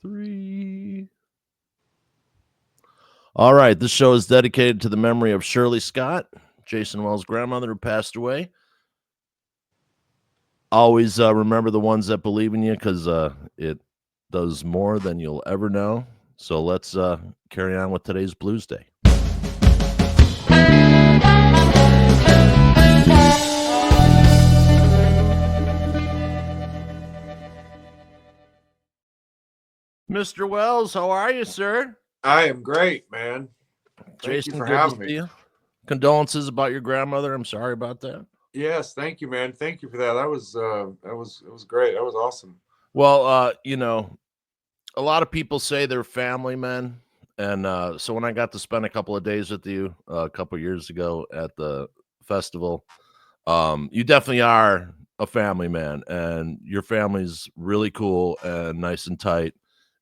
3. All right, this show is dedicated to the memory of Shirley Scott, Jason Wells' grandmother who passed away. Always remember the ones that believe in you, because it does more than you'll ever know. So let's carry on with today's Blues Day. Mr. Wells, how are you, sir? I am great, man. Thank you Jason, for good having to me. see you. Condolences about your grandmother. I'm sorry about that. Yes, thank you, man. Thank you for that. That was great. That was awesome. Well, a lot of people say they're family men, and so when I got to spend a couple of days with you a couple of years ago at the festival, you definitely are a family man, and your family's really cool and nice and tight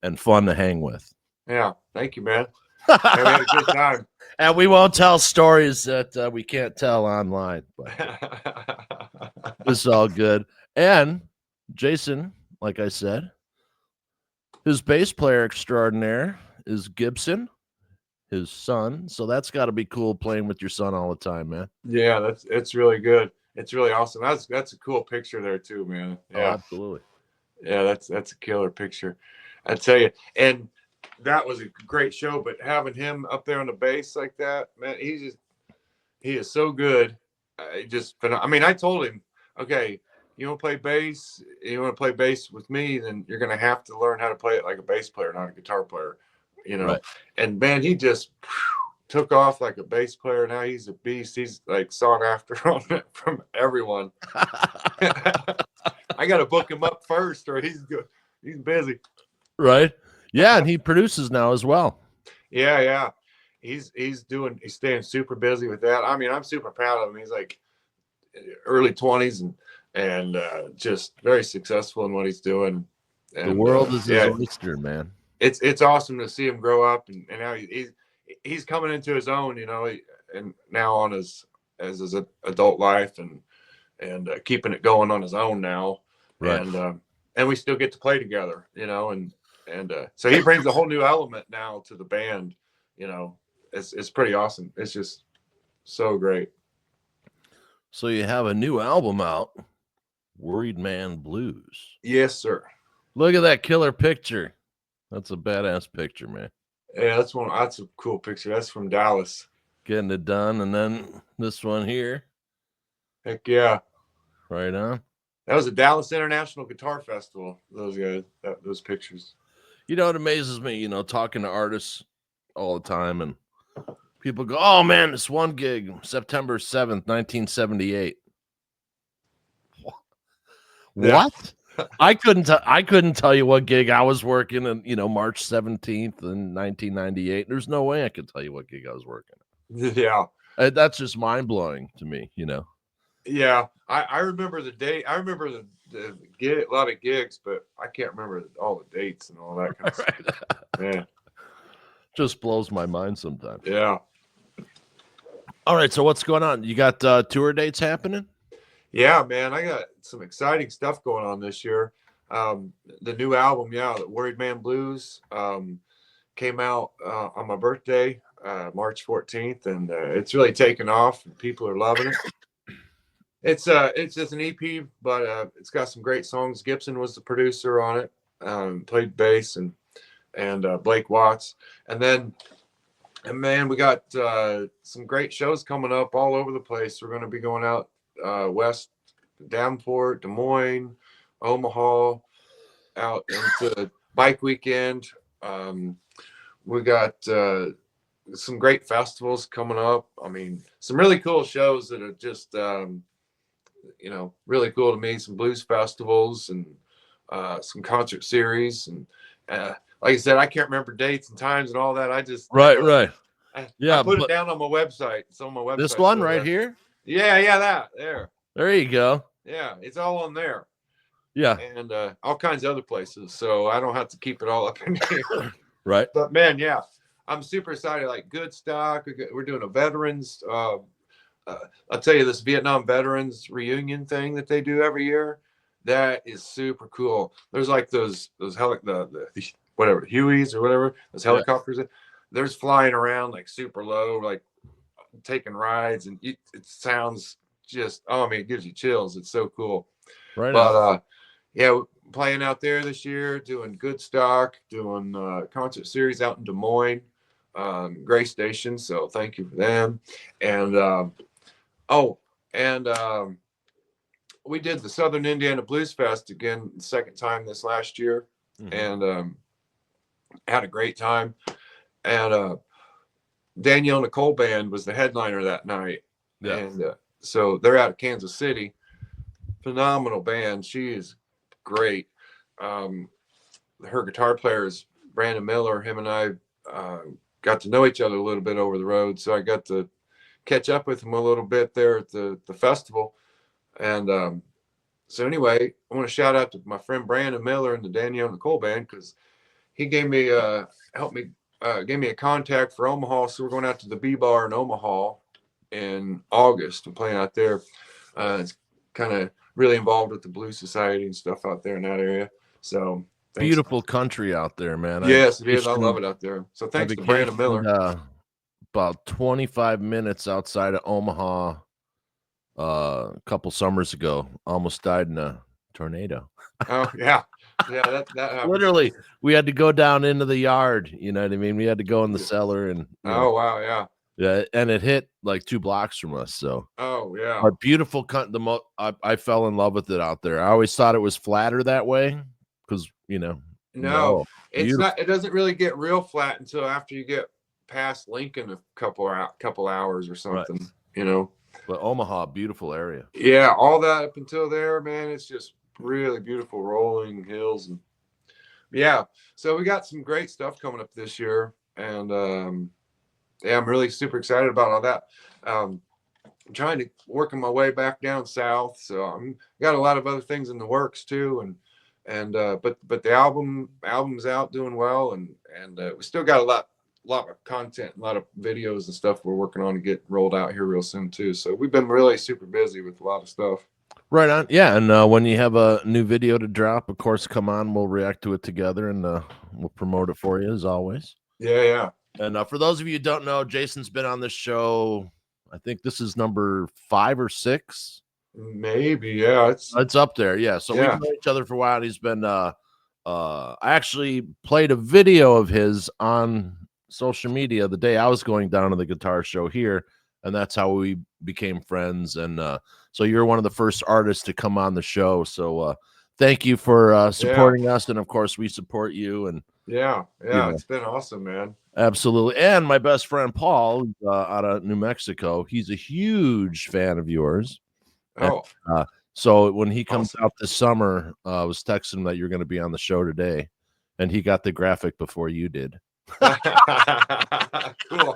and fun to hang with. Yeah, thank you, man. Yeah, we had a good time. And we won't tell stories that we can't tell online, but it's all good. And Jason, like I said, his bass player extraordinaire is Gibson, his son. So that's got to be cool playing with your son all the time, man. Yeah, it's really good. It's really awesome. That's a cool picture there too, man. Oh, Yeah, absolutely. yeah, that's a killer picture. I tell you, and that was a great show. But having him up there on the bass like that, man, he is so good. I mean, I told him, okay, you want to play bass, you want to play bass with me, then you're going to have to learn how to play it like a bass player, not a guitar player, Right. And man, he just took off like a bass player. Now he's a beast. He's like sought after from everyone. I got to book him up first, or he's good. He's busy. Right. Yeah, and he produces now as well. Yeah. He's staying super busy with that. I mean, I'm super proud of him. He's like early 20s and just very successful in what he's doing. And, the world is his oyster, man. It's awesome to see him grow up, and now he's coming into his own, and now on his adult life and keeping it going on his own now, right. And we still get to play together, and so he brings a whole new element now to the band, It's pretty awesome. It's just so great. So you have a new album out, Worried Man Blues. Yes, sir. Look at that killer picture. That's a badass picture, man. Yeah, that's a cool picture. That's from Dallas. Getting it done. And then this one here. Heck yeah. Right on. That was a Dallas International Guitar Festival. Those guys, those pictures. It amazes me, talking to artists all the time, and people go, "Oh man, this one gig, September 7th, 1978." Yeah. What? I couldn't tell you what gig I was working in, March 17th in 1998. There's no way I could tell you what gig I was working. Yeah. That's just mind blowing to me, Yeah. I remember the date. I remember the gig, a lot of gigs, but I can't remember all the dates and all that kind of stuff. Man. Just blows my mind sometimes. Yeah. All right. So what's going on? You got tour dates happening? Yeah, man. I got some exciting stuff going on this year. The new album, the Worried Man Blues, came out on my birthday, March 14th, and it's really taken off, and people are loving it. It's just an EP, but it's got some great songs. Gibson was the producer on it, played bass, and Blake Watts. And man, we got some great shows coming up all over the place. We're going to be going out west, Davenport, Des Moines, Omaha, out into Bike Weekend. We got some great festivals coming up. I mean, some really cool shows that are just really cool to me. Some blues festivals and some concert series, and like I said, I can't remember dates and times and all that. I just right. I Yeah, put it down on my website. It's on my website. This one right here. Yeah, that there. There you go. Yeah, it's all on there. Yeah, and all kinds of other places, so I don't have to keep it all up in here. Right. But man, yeah, I'm super excited. Like good stock. We're doing a veterans. I'll tell you, this Vietnam veterans reunion thing that they do every year, that is super cool. There's like those the whatever, Hueys or whatever, those Yeah. helicopters. There's flying around like super low, like taking rides, and it sounds just, oh, I mean, it gives you chills. It's so cool. Right on. But yeah, playing out there this year, doing good stock, doing concert series out in Des Moines, Gray Station. So thank you for them. And oh, and we did the Southern Indiana Blues Fest again, the second time this last year, and had a great time. And Danielle Nicole Band was the headliner that night, Yeah. and so they're out of Kansas City. Phenomenal band. She is great. Her guitar player is Brandon Miller. Him and I got to know each other a little bit over the road, so I got to catch up with him a little bit there at the festival. And so anyway, I want to shout out to my friend Brandon Miller and the Danielle Nicole Band, because he gave me helped me gave me a contact for Omaha. So we're going out to the B Bar in Omaha in August and playing out there. It's kind of really involved with the Blues Society and stuff out there in that area. So thanks. Beautiful country out there, man. Yes, it is. I love it out there. So thanks to Brandon Miller. About 25 minutes outside of Omaha a couple summers ago. Almost died in a tornado. Oh yeah. Yeah, that happens. Literally, we had to go down into the yard. You know what I mean? We had to go in the cellar and wow, yeah. Yeah, and it hit like 2 blocks from us. So, oh yeah, our beautiful I fell in love with it out there. I always thought it was flatter that way because no, it's not. It doesn't really get real flat until after you get past Lincoln a couple hours or something. Right. But Omaha, beautiful area. Yeah, all that up until there, man, it's just really beautiful rolling hills. And yeah, so we got some great stuff coming up this year, and yeah, I'm really super excited about all that. I'm trying to working my way back down south, so I'm got a lot of other things in the works too, but the album's out doing well, and we still got a lot of content, a lot of videos and stuff we're working on to get rolled out here real soon too. So we've been really super busy with a lot of stuff. Right on. Yeah, and when you have a new video to drop, of course, come on, we'll react to it together, and we'll promote it for you as always. Yeah. And for those of you who don't know, Jason's been on this show. I think this is number 5 or 6. Maybe, yeah. It's up there, yeah. So we've known each other for a while. And he's been. I actually played a video of his on social media the day I was going down to the guitar show here, and that's how we became friends. And so you're one of the first artists to come on the show. So thank you for supporting us, and of course we support you. And yeah, it's been awesome, man. Absolutely. And my best friend Paul out of New Mexico, he's a huge fan of yours. Oh, and, so when he comes out this summer, I was texting him that you're going to be on the show today, and he got the graphic before you did. Cool.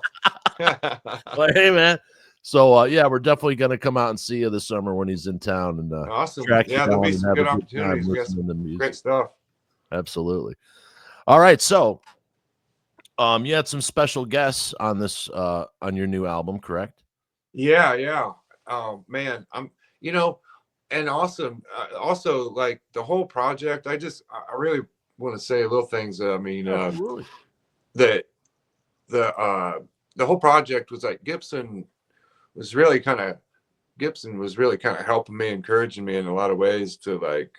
Like, hey man. So yeah, we're definitely going to come out and see you this summer when he's in town. And awesome. Yeah, there'll be some good opportunities. We got some great stuff. Absolutely. All right, so you had some special guests on this on your new album, correct? Yeah. Man, I'm and awesome. Also, like the whole project, I really want to say little things. I mean, the whole project was like Gibson was really kind of helping me, encouraging me in a lot of ways to like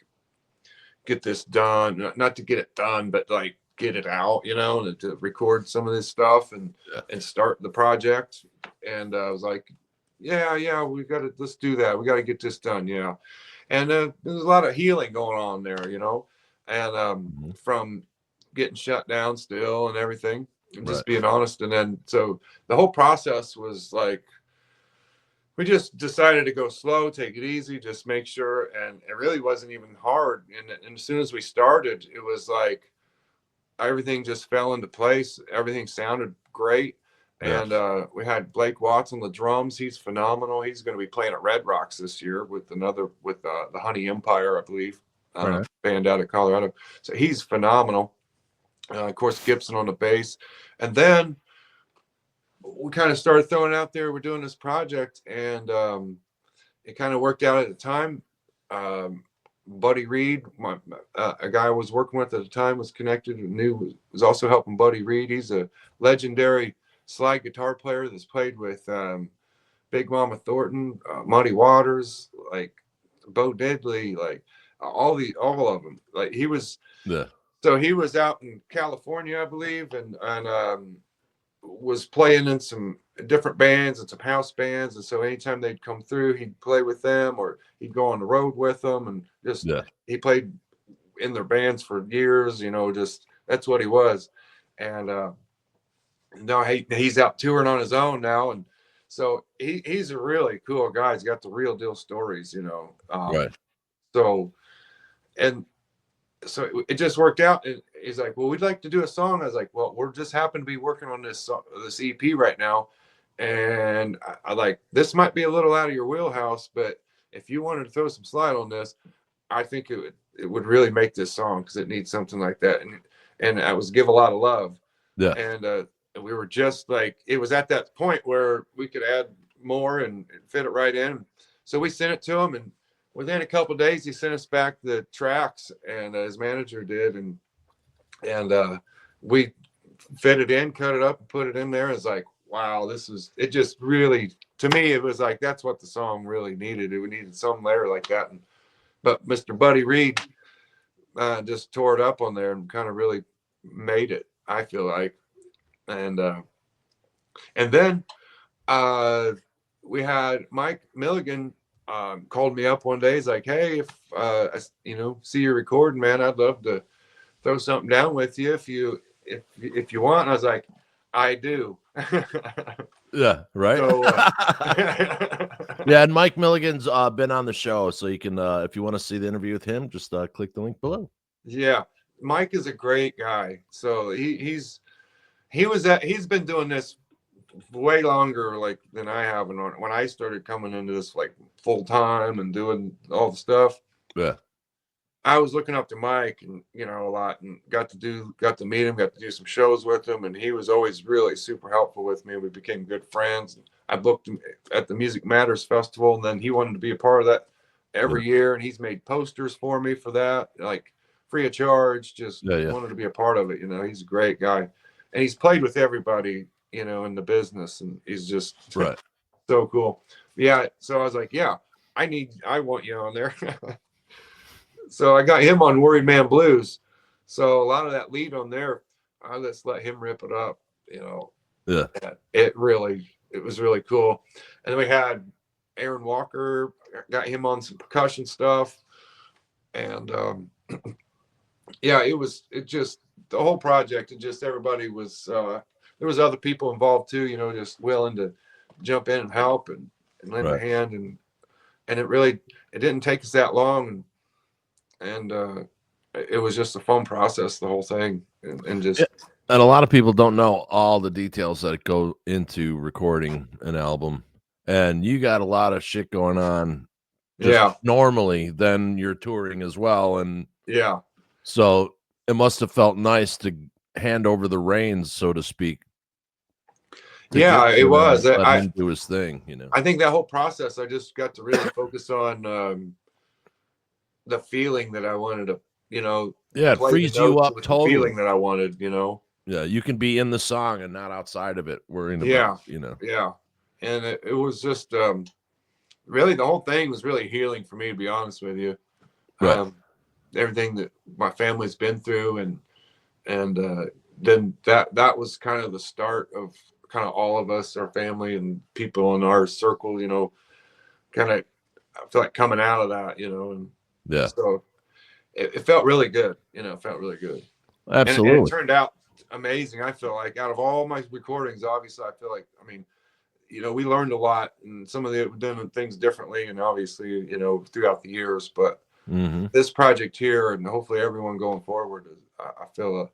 get this done. Not to get it done, but like get it out, and to record some of this stuff and start the project. And I was like, yeah, let's do that. We got to get this done. Yeah. And there's a lot of healing going on there, and from getting shut down still and everything, and just being honest. And then, so the whole process was like, we just decided to go slow, take it easy, just make sure. And it really wasn't even hard. And as soon as we started, it was like, everything just fell into place. Everything sounded great. And we had Blake Watts on the drums. He's phenomenal. He's going to be playing at Red Rocks this year with the Honey Empire, I believe, band out of Colorado. So he's phenomenal. Of course, Gibson on the bass. And then we kind of started throwing out there, we're doing this project, and it kind of worked out at the time. Buddy Reed, a guy I was working with at the time, was connected and knew was also helping Buddy Reed. He's a legendary slide guitar player that's played with Big Mama Thornton, Muddy Waters, like Bo Diddley, like all of them. Like he was, so he was out in California, I believe, and was playing in some different bands and some house bands. And so anytime they'd come through, he'd play with them, or he'd go on the road with them, and just he played in their bands for years. You know, just that's what he was. And now he's out touring on his own now, and so he's a really cool guy. He's got the real deal stories, you know. Right. So it just worked out. And he's like, well, we'd like to do a song. I was like, well, we're just happen to be working on this EP right now. And I like, this might be a little out of your wheelhouse, but if you wanted to throw some slide on this, I think it would really make this song, because it needs something like that. And I was Give a Lot of Love. Yeah. And we were just like, it was at that point where we could add more and fit it right in. So we sent it to him, and within a couple of days, he sent us back the tracks, and his manager did, and we fit it in, cut it up, and put it in there. It's like, wow, it just really, to me, it was like, that's what the song really needed. It needed some layer like that. But Mr. Buddy Reed just tore it up on there and kind of really made it, I feel like. And then we had Mike Milligan called me up one day. He's like, hey, if I see you recording, man, I'd love to throw something down with you if you want. And I was like, I do. Yeah, right. So, yeah, and Mike Milligan's been on the show, so you can if you want to see the interview with him, just click the link below. Yeah, Mike is a great guy. So he's been doing this way longer like than I have. And when I started coming into this like full time and doing all the stuff, yeah, I was looking up to Mike, and a lot, and got to meet him, got to do some shows with him, and he was always really super helpful with me. We became good friends. I booked him at the Music Matters Festival, and then he wanted to be a part of that every year, and he's made posters for me for that, like free of charge. Just wanted to be a part of it. He's a great guy, and he's played with everybody, in the business, and he's just so cool. Yeah. So I was like, yeah, I want you on there. So I got him on Worried Man Blues. So a lot of that lead on there, I just let him rip it up, Yeah. It was really cool. And then we had Aaron Walker, got him on some percussion stuff. And the whole project, and just everybody was, there was other people involved too, just willing to jump in and help and lend a hand. And it didn't take us that long. And it was just a fun process, the whole thing. And a lot of people don't know all the details that go into recording an album. And you got a lot of shit going on normally, then you're touring as well. And so it must have felt nice to hand over the reins, so to speak. It was. Let him do his thing, I think that whole process, I just got to really focus on the feeling that I wanted to, it frees you up totally. The feeling that I wanted, Yeah, you can be in the song and not outside of it worrying about, Yeah. And it was just really, the whole thing was really healing for me, to be honest with you. Everything that my family's been through, and then that was kind of the start of kind of all of us, our family and people in our circle, kind of, I feel like coming out of that, and so it felt really good, it felt really good. Absolutely. And it turned out amazing. I feel like out of all my recordings, obviously, I feel like, we learned a lot, and some of the doing things differently, and obviously, throughout the years, but this project here, and hopefully everyone going forward, I feel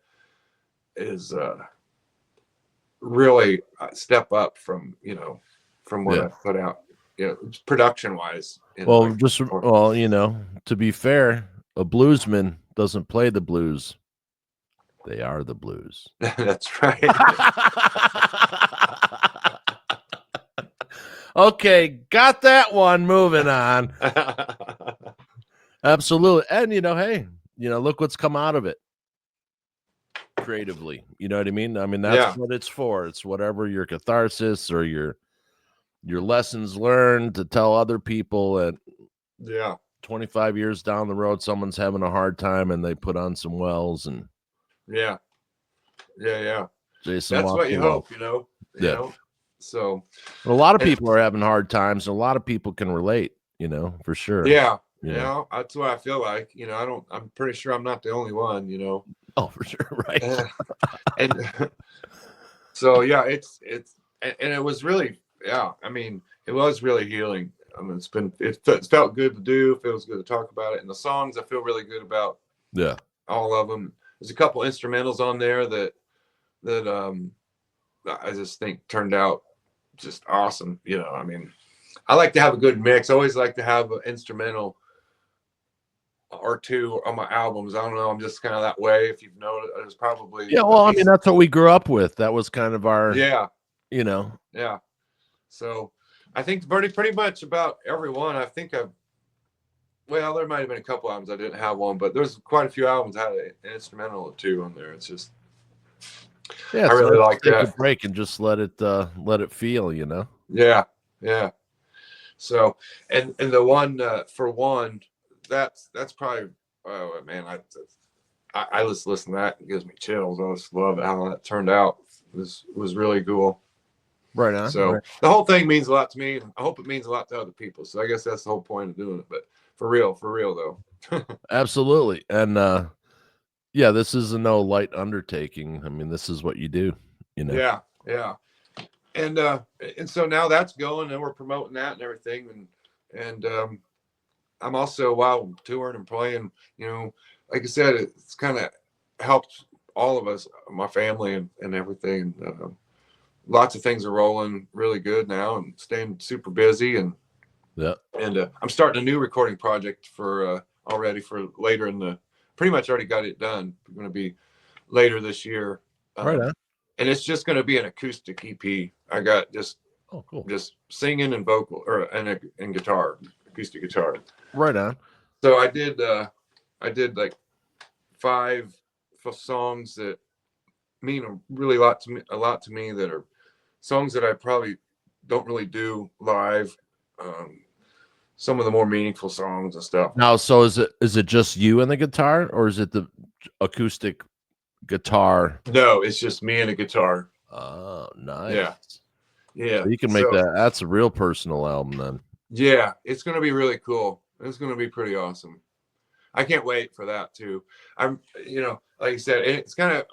is really a step up from what I put out, production wise. To be fair, a bluesman doesn't play the blues. They are the blues. That's right. Okay, got that one. Moving on. Absolutely. And hey, look what's come out of it creatively. You know what I mean? I mean, that's Yeah. what it's for. It's whatever your catharsis or your lessons learned to tell other people. And Yeah. 25 years down the road, someone's having a hard time and they put on some Wells and Yeah. Yeah. Jason That's walks what the you walk. hope, you Yeah. know. So, But a lot of and people are having hard times, and a lot of people can relate, for sure. yeah, Yeah. that's what I feel like. I'm pretty sure I'm not the only one. Oh, for sure. Right. And so yeah, and it was really, yeah, I mean, it was really healing. I mean, it felt good to do. It feels good to talk about it. And the songs, I feel really good about Yeah. all of them. There's a couple instrumentals on there that I just think turned out just awesome. I mean, I like to have a good mix. I always like to have an instrumental or two on my albums. I don't know. I'm just kind of that way. If you've noticed, there's probably Yeah. a Well, I mean, piece. that's what we grew up with. That was kind of our, Yeah, you know, yeah. So I think pretty much about everyone. I think well, there might have been a couple albums I didn't have one, but there's quite a few albums that had an instrumental or two on there. It's just yeah. I It's really nice like to take a that. break and just let it feel. Yeah, yeah. So and the one for one, that's probably oh man, I just listen to that. It gives me chills. I just love how that turned out. It was really cool. Right on. So Right. the whole thing means a lot to me. I hope it means a lot to other people. So I guess that's the whole point of doing it. But for real though. Absolutely. And yeah, this is no light undertaking. I mean, this is what you do. Yeah, yeah. And so now that's going, and we're promoting that and everything. And I'm also while touring and playing, like I said, it's kind of helped all of us, my family and everything. Lots of things are rolling really good now, and staying super busy. And Yeah. I'm starting a new recording project for already for later in the. Pretty much already got it done. It's going to be later this year. Right on. And it's just going to be an acoustic EP. I got just Oh, cool. singing and vocal and guitar, acoustic guitar. Right on. So I did like 5 songs that mean really a lot to me that are songs that I probably don't really do live. Some of the more meaningful songs and stuff. Now, so is it just you and the guitar, or is it the acoustic guitar? No, it's just me and a guitar. Oh, nice. Yeah. Yeah. So you can make that's a real personal album then. Yeah, it's going to be really cool. It's going to be pretty awesome. I can't wait for that too. I'm, like I said, it's kind of,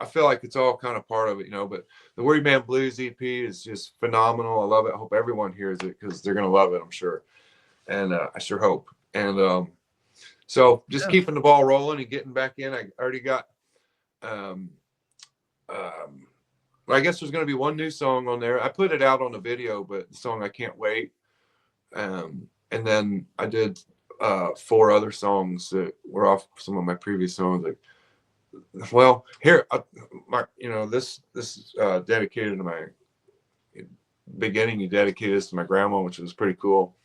I feel like it's all kind of part of it, but the Worried Man Blues EP is just phenomenal. I love it. I hope everyone hears it because they're going to love it, I'm sure. And I sure hope. And so just keeping the ball rolling and getting back in. I already got, I guess there's going to be one new song on there. I put it out on the video, but the song I Can't Wait. And then I did 4 other songs that were off some of my previous songs. Well, here, this is dedicated to my beginning. You dedicated this to my grandma, which was pretty cool.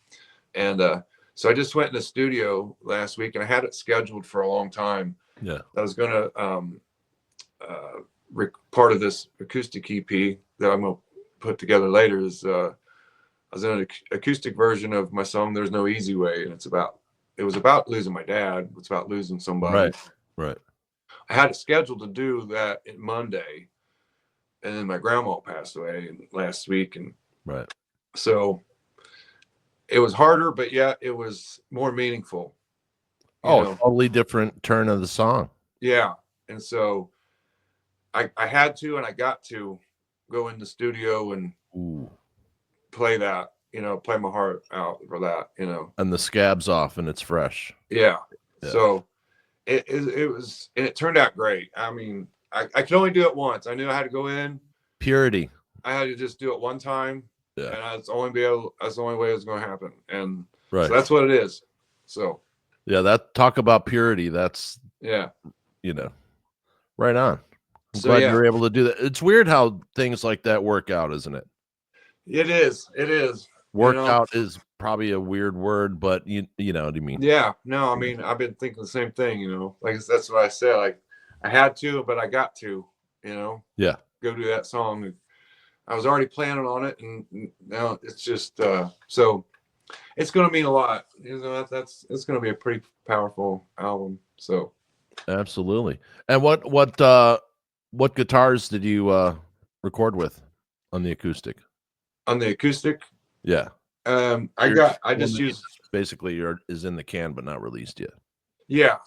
And so I just went in the studio last week, and I had it scheduled for a long time. Yeah, I was going to part of this acoustic EP that I'm going to put together later is I was in an acoustic version of my song "There's No Easy Way," and it was about losing my dad. It's about losing somebody. Right. I had it scheduled to do that in Monday, and then my grandma passed away last week, and right. so it was harder, but yeah, it was more meaningful. Totally different turn of the song. Yeah, and so I had to, and I got to go in the studio and play that, play my heart out for that, And the scab's off and it's fresh. Yeah. So it was, and it turned out great. I mean, I could only do it once. I knew I had to go in. Purity. I had to just do it one time. Yeah. And that's the only way it was going to happen. And so that's what it is. So yeah, talk about purity. That's right on. I'm glad you're able to do that. It's weird how things like that work out, isn't it? It is. It is. You know? Workout is probably a weird word, but you know what I mean. Yeah. No, I mean, I've been thinking the same thing, you know. Like that's what I said. Like I had to, but I got to, you know, Yeah, go do that song. I was already planning on it, and now it's just so it's going to mean a lot. You know, that's it's going to be a pretty powerful album. So absolutely. And what guitars did you record with on the acoustic? on the acoustic, Yeah. Your I one just that you used basically is in the can but not released yet. yeah.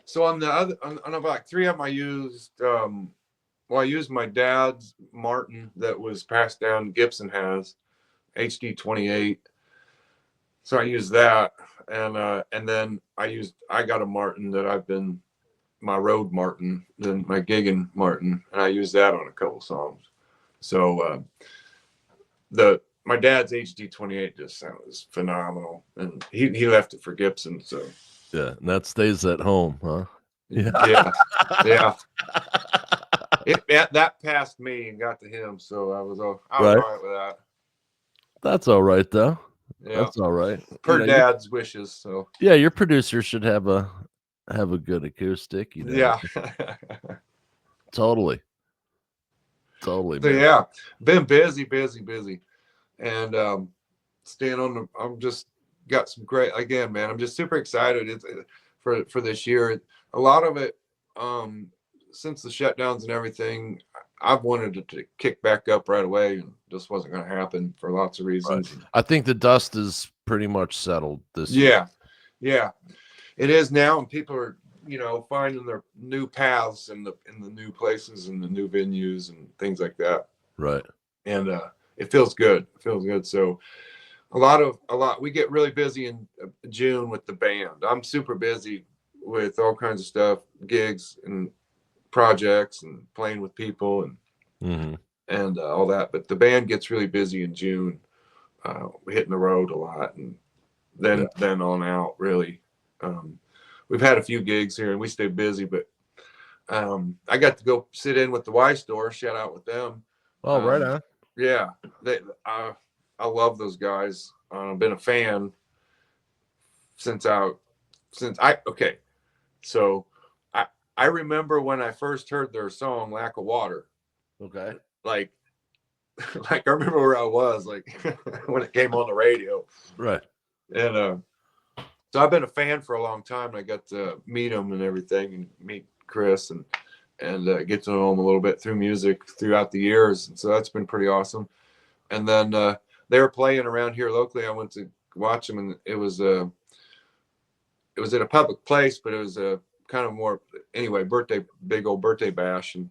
So on the other on about three of them, I used well, I used my dad's Martin that was passed down. Gibson has HD 28. So I used that, and then I got a Martin that I've been my Rode Martin, then my Gigan Martin, and I used that on a couple songs. So the my dad's HD 28 just sounds phenomenal, and he left it for Gibson. So Yeah, and that stays at home, huh? yeah, yeah. That passed me and got to him, so I was all Right. right with that. That's all right though. Yeah, That's all right. per dad's wishes. So Your producer should have a good acoustic, you know. yeah. Totally. Totally, So man. yeah, been busy, and staying on the. I'm just got some great again, man. I'm just super excited. It's for this year. A lot of it, since the shutdowns and everything, I've wanted it to kick back up right away, and just wasn't going to happen for lots of reasons. Right. I think the dust is pretty much settled this year. Yeah, it is now, and people are finding their new paths in the new places and the new venues and things like that. Right. And it feels good. It feels good. So a lot. We get really busy in June with the band. I'm super busy with all kinds of stuff, gigs and projects, and playing with people and all that. But the band gets really busy in June, hitting the road a lot, and then on out really. We've had a few gigs here and we stay busy, but I got to go sit in with the Y Store. Shout out with them. Oh, right on. Yeah, I love those guys. I've been a fan since okay. So I remember when I first heard their song "Lack of Water." Okay. Like I remember where I was like when it came on the radio. Right. And so I've been a fan for a long time. I got to meet him and everything, and meet Chris and get to know him a little bit through music throughout the years. And so that's been pretty awesome. And then they were playing around here locally. I went to watch them, and it was at a public place, but it was a kind of more anyway big old birthday bash. And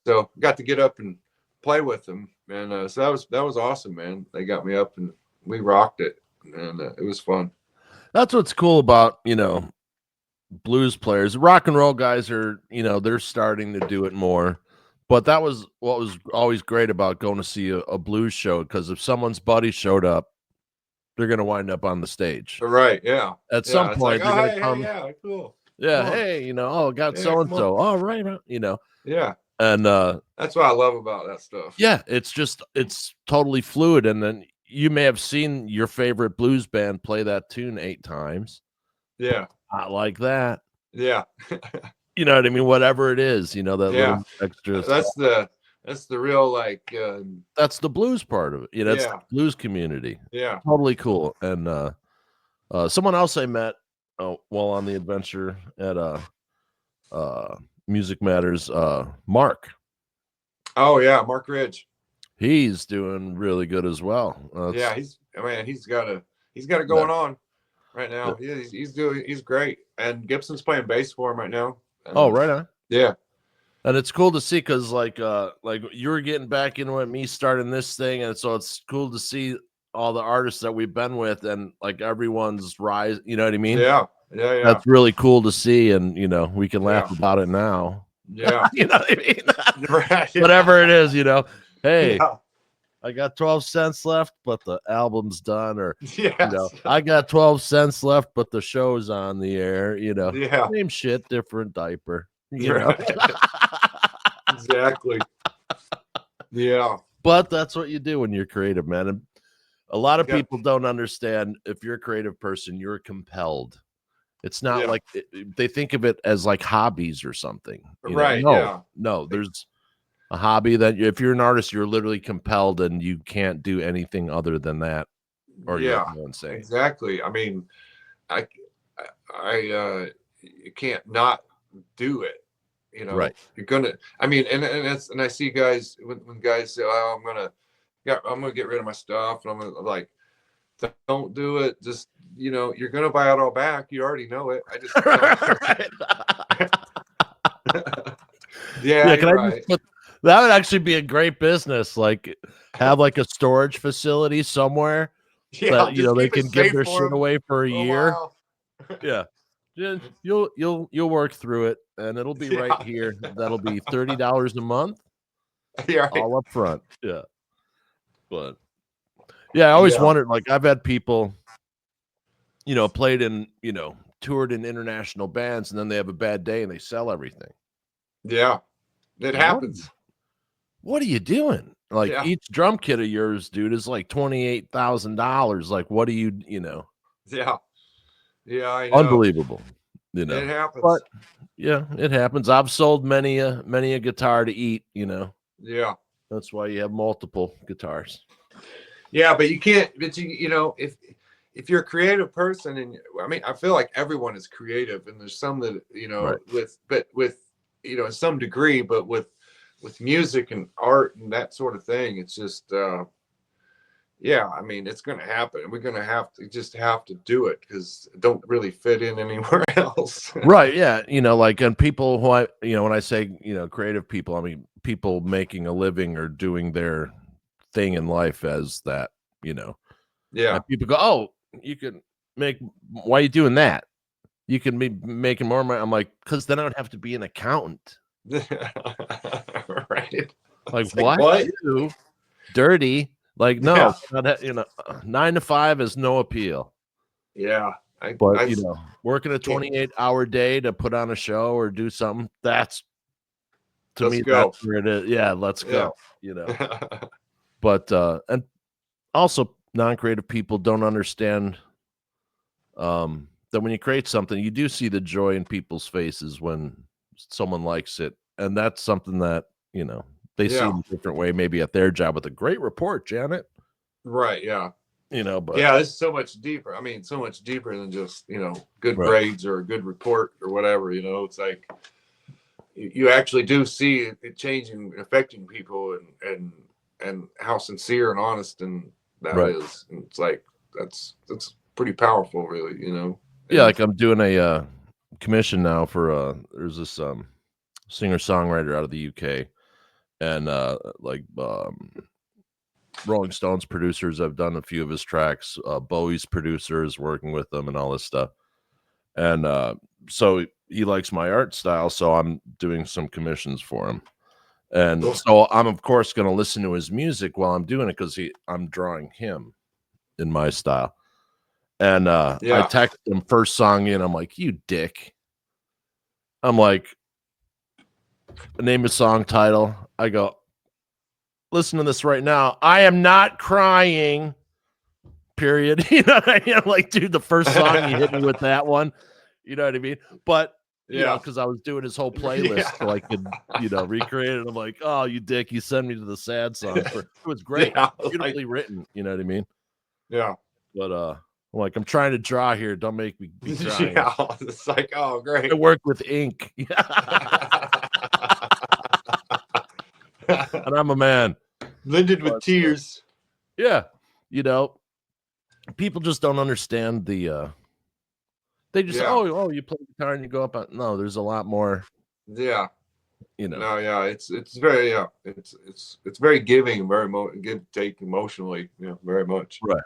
so got to get up and play with them, and so that was awesome, man. They got me up and we rocked it, and it was fun. That's what's cool about, blues players. Rock and roll guys are, they're starting to do it more. But that was what was always great about going to see a blues show, because if someone's buddy showed up, they're going to wind up on the stage. Right, yeah. At some point, they're going to come. Yeah, cool. Yeah, hey, got so-and-so. All right, Yeah. And that's what I love about that stuff. Yeah, it's totally fluid. And then you may have seen your favorite blues band play that tune 8 times. Yeah. Not like that. Yeah. You know what I mean? Whatever it is, that little extra that's stuff. That's the real that's the blues part of it. That's the blues community. Yeah. Totally cool. And someone else I met while on the adventure at Music Matters, Mark. Oh yeah, Mark Ridge. He's doing really good as well. Yeah, he's got it going on right now. Yeah, he's great. And Gibson's playing bass for him right now. Oh, right on. Yeah. And it's cool to see, because like you were getting back into it, me starting this thing, and so it's cool to see all the artists that we've been with, and like everyone's rise. You know what I mean? Yeah. That's really cool to see, and we can laugh about it now. Yeah. You know what I mean? Right, yeah. Whatever it is, hey, I got 12 cents left, but the album's done, or I got 12 cents left, but the show's on the air. Same shit, different diaper. Exactly. Yeah. But that's what you do when you're creative, man. And A lot You of got, people don't understand if you're a creative person, you're compelled. It's not yeah, like they think of it as like hobbies or something. right, No, yeah, no. There's a hobby that if you're an artist, you're literally compelled, and you can't do anything other than that, or you'll yeah, go insane. exactly. I mean, I, you can't not do it. You know, Right. you're gonna. I mean, and I see guys when guys say, "Oh, I'm gonna get rid of my stuff," and I'm gonna like, don't do it. Just you're gonna buy it all back. You already know it. I just Right. yeah, Yeah, can you're I just right. put that would actually be a great business, like, have, like, a storage facility somewhere Yeah, that, just they keep it can give safe their for shit them away for a for a year. while. Yeah. Yeah, you'll work through it, and it'll be right Yeah, here. That'll be $30 a month, you're right. all up front. Yeah, but yeah, I always Yeah, wondered, like, I've had people, played in, toured in international bands, and then they have a bad day and they sell everything. yeah, it What happens. what are you doing? Like, Yeah, each drum kit of yours, dude, is like $28,000. Like, what do yeah, yeah. I know unbelievable, it but happens. yeah, it happens. I've sold many a guitar to eat, Yeah, That's why you have multiple guitars. yeah, but you can't. But if you're a creative person, and I mean, I feel like everyone is creative, and there's some that Right. with some degree, but with music and art and that sort of thing, it's just yeah, I mean, it's going to happen. We're going to have to do it because it don't really fit in anywhere else. Right, yeah, like, and people who when I say, creative people, I mean people making a living or doing their thing in life as that, Yeah. and people go, "Oh, you can make why are you doing that? You can be making more money." I'm like, "'Cause then I would have to be an accountant." Right. Like, It's like, "What? what? You? Dirty?" Like, no, Yeah. not 9 to 5 is no appeal. Yeah. I, But, I working a can't. 28-hour day to put on a show or do something, that's to Let's me, that's go. where it is. Yeah, let's Yeah. go, But, and also non-creative people don't understand, that when you create something, you do see the joy in people's faces when someone likes it, and that's something that, they see Yeah. in a different way maybe at their job with a great report, Janet, Right. Yeah. but Yeah. It's so much deeper. I mean, so much deeper than just, good right. grades or a good report or whatever. It's like you actually do see it changing, affecting people, and how sincere and honest and that Right. is. And it's like that's pretty powerful, really. Yeah, And like I'm doing a, commission now for, there's this, singer-songwriter out of the UK, and, like, Rolling Stones producers have done a few of his tracks, Bowie's producers working with them and all this stuff, and, so he likes my art style, so I'm doing some commissions for him, and cool. so I'm, of course, gonna listen to his music while I'm doing it 'cause I'm drawing him in my style, and, I Yeah. text him first song in, I'm like, "You dick." I'm like, name a song title. I go, "Listen to this right now. I am not crying, period." You know what I mean? I'm like, "Dude, the first song you hit me with that one." You know what I mean? But, Yeah. because I was doing his whole Yeah. playlist so I could, recreate it. I'm like, "Oh, you dick. You send me to the sad song for" it was great. Yeah. Like, Beautifully written, you know what I mean? yeah. But, I'm like, "I'm trying to draw here. Don't make me be crying." Yeah. It's like, oh, I great. work with ink. And I'm a man. Blended with But, tears. yeah, you know, people just don't understand they just, Yeah. "Oh, you play guitar and you go up on" no, there's a lot more, Yeah. you know. No, yeah, it's very yeah, it's very giving, very give take emotionally, very much. Right.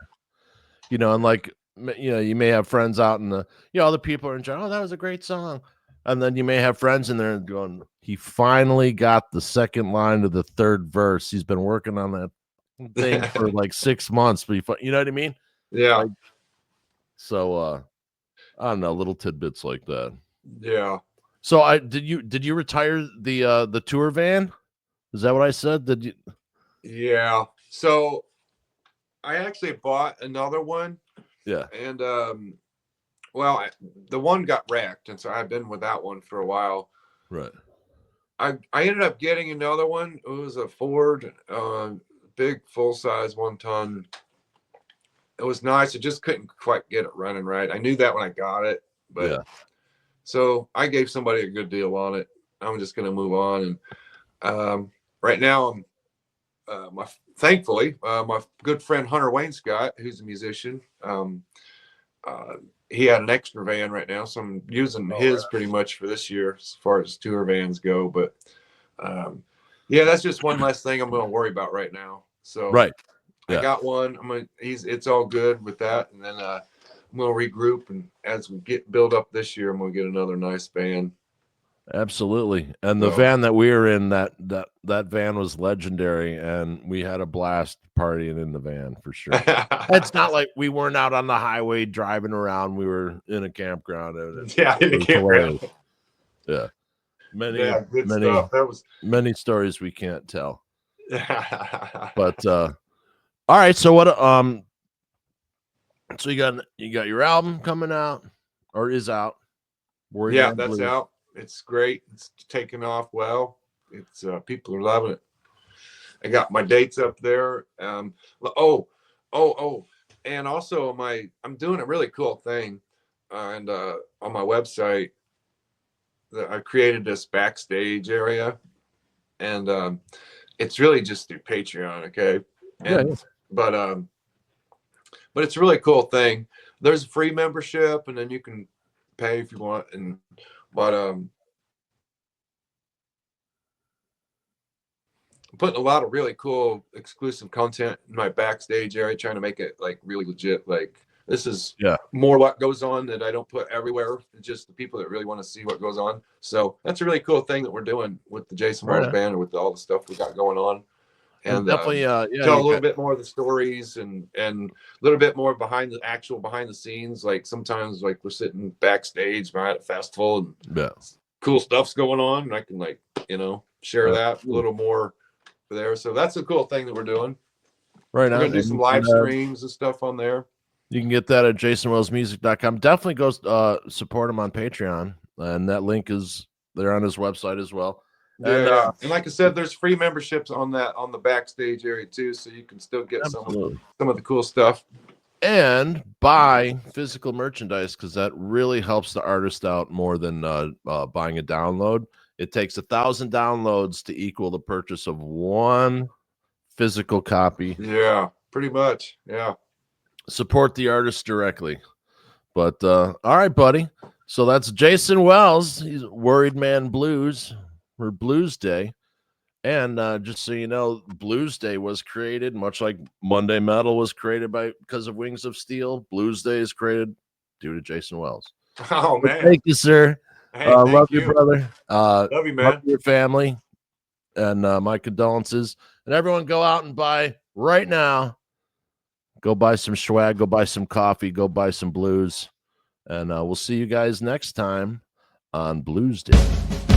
And like, you may have friends out in other people are enjoying, "Oh, that was a great song." And then you may have friends in there going, "He finally got the second line to the third verse. He's been working on that thing for like 6 months before," you know what I mean? Yeah, Like, so, I don't know, little tidbits like that. yeah, So I did you retire the tour van? Is that what I said? Did you yeah. So I actually bought another one, Yeah. and well, the one got wrecked, and so I've been without one for a while. Right. I ended up getting another one. It was a Ford, big full size 1 ton. It was nice. I just couldn't quite get it running right. I knew that when I got it, but Yeah. so I gave somebody a good deal on it. I'm just going to move on, and right now I'm thankfully my good friend Hunter Wayne Scott, who's a musician. Uh, he had an extra van right now, so I'm using his pretty much for this year as far as tour vans go. But um, yeah, that's just one less thing I'm going to worry about right now. So Right. I Yeah. got one. It's all good with that, and then I'm going to regroup, and as we build up this year, I'm going to get another nice van. Absolutely. And the So van that we were in, that van was legendary, and we had a blast partying in the van for sure. It's not like we weren't out on the highway driving around. We were in a campground. And yeah, in the it was campground. hilarious. Yeah. Yeah, good stuff. That was many stories we can't tell. But all right, so what so you got your album coming out or is out. Worried yeah, Man that's Blues. out. It's great. It's taken off well. It's people are loving it. I got my dates up there. And also I'm doing a really cool thing, and on my website, I created this backstage area, and it's really just through Patreon, okay? And Yeah. but it's a really cool thing. There's a free membership, and then you can pay if you want. And but I'm putting a lot of really cool exclusive content in my backstage area, trying to make it like really legit. Like this is more what goes on that I don't put everywhere. It's just the people that really want to see what goes on. So that's a really cool thing that we're doing with the Jason Wells band and with all the stuff we got going on. And definitely tell a little bit more of the stories and a little bit more behind the scenes. Like sometimes like we're sitting backstage behind a festival and cool stuff's going on, and I can share that a little more there. So that's a cool thing that we're doing. Right. We're gonna do some live streams and stuff on there. You can get that at jasonwellsmusic.com. Definitely go support him on Patreon, and that link is there on his website as well. And like I said, there's free memberships on the backstage area too, so you can still get some of the cool stuff. And buy physical merchandise, because that really helps the artist out more than buying a download. It takes 1,000 downloads to equal the purchase of one physical copy. Yeah, pretty much. Yeah. Support the artist directly. But all right, buddy. So that's Jason Wells. He's Worried Man Blues for Bluesday. And just so you know, Bluesday was created much like Monday Metal was created because of Wings of Steel. Bluesday is created due to Jason Wells. Oh man! Thank you, sir. Hey, love you, brother. Love you, man. Love your family, and my condolences. And everyone, go out and buy right now. Go buy some swag. Go buy some coffee. Go buy some blues. And we'll see you guys next time on Bluesday.